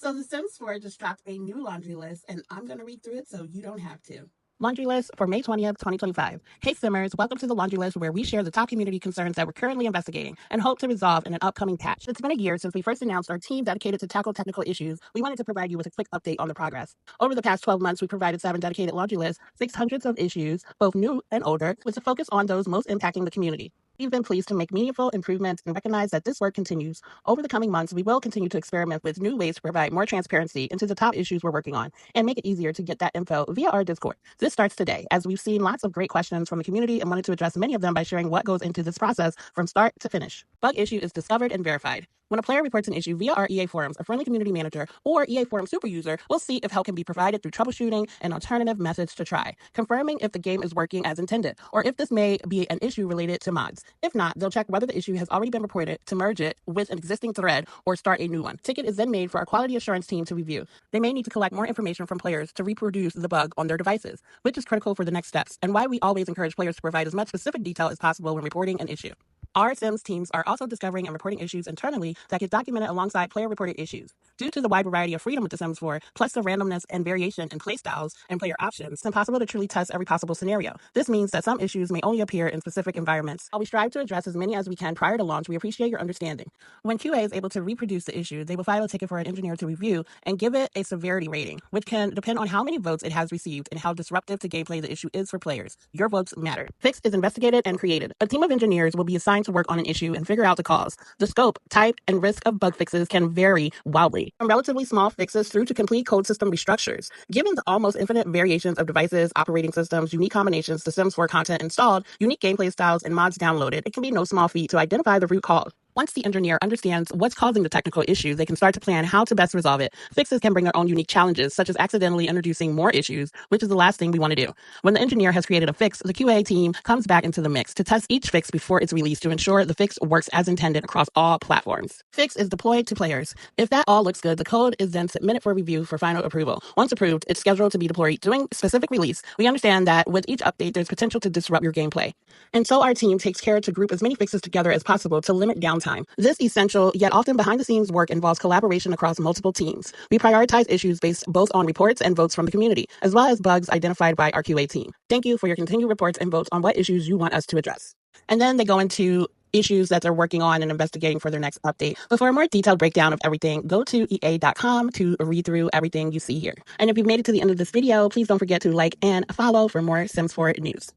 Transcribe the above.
So The Sims 4 just dropped a new laundry list, and I'm going to read through it so you don't have to. Laundry list for May 20th, 2025. Hey Simmers, welcome to the laundry list where we share the top community concerns that we're currently investigating and hope to resolve in an upcoming patch. It's been a year since we first announced our team dedicated to tackle technical issues. We wanted to provide you with a quick update on the progress. Over the past 12 months, we provided 7 dedicated laundry lists, 600 of issues, both new and older, with a focus on those most impacting the community. We've been pleased to make meaningful improvements and recognize that this work continues. Over the coming months, we will continue to experiment with new ways to provide more transparency into the top issues we're working on and make it easier to get that info via our Discord. This starts today, as we've seen lots of great questions from the community and wanted to address many of them by sharing what goes into this process from start to finish. Bug issue is discovered and verified. When a player reports an issue via our EA forums, a friendly community manager or EA forum super user will see if help can be provided through troubleshooting and alternative methods to try, confirming if the game is working as intended, or if this may be an issue related to mods. If not, they'll check whether the issue has already been reported to merge it with an existing thread or start a new one. Ticket is then made for our quality assurance team to review. They may need to collect more information from players to reproduce the bug on their devices, which is critical for the next steps, and why we always encourage players to provide as much specific detail as possible when reporting an issue. Our Sims teams are also discovering and reporting issues internally that get documented alongside player-reported issues. Due to the wide variety of freedom with The Sims 4, plus the randomness and variation in playstyles and player options, it's impossible to truly test every possible scenario. This means that some issues may only appear in specific environments. While we strive to address as many as we can prior to launch, we appreciate your understanding. When QA is able to reproduce the issue, they will file a ticket for an engineer to review and give it a severity rating, which can depend on how many votes it has received and how disruptive to gameplay the issue is for players. Your votes matter. Fix is investigated and created. A team of engineers will be assigned to work on an issue and figure out the cause. The scope, type, and risk of bug fixes can vary wildly, from relatively small fixes through to complete code system restructures. Given the almost infinite variations of devices, operating systems, unique combinations, The Sims 4 content installed, unique gameplay styles, and mods downloaded, it can be no small feat to identify the root cause. Once the engineer understands what's causing the technical issue, they can start to plan how to best resolve it. Fixes can bring their own unique challenges, such as accidentally introducing more issues, which is the last thing we want to do. When the engineer has created a fix, the QA team comes back into the mix to test each fix before it's released to ensure the fix works as intended across all platforms. Fix is deployed to players. If that all looks good, the code is then submitted for review for final approval. Once approved, it's scheduled to be deployed during specific release. We understand that with each update, there's potential to disrupt your gameplay. And so our team takes care to group as many fixes together as possible to limit downtime. This essential, yet often behind-the-scenes work involves collaboration across multiple teams. We prioritize issues based both on reports and votes from the community, as well as bugs identified by our QA team. Thank you for your continued reports and votes on what issues you want us to address. And then they go into issues that they're working on and investigating for their next update. But for a more detailed breakdown of everything, go to ea.com to read through everything you see here. And if you've made it to the end of this video, please don't forget to like and follow for more Sims 4 news.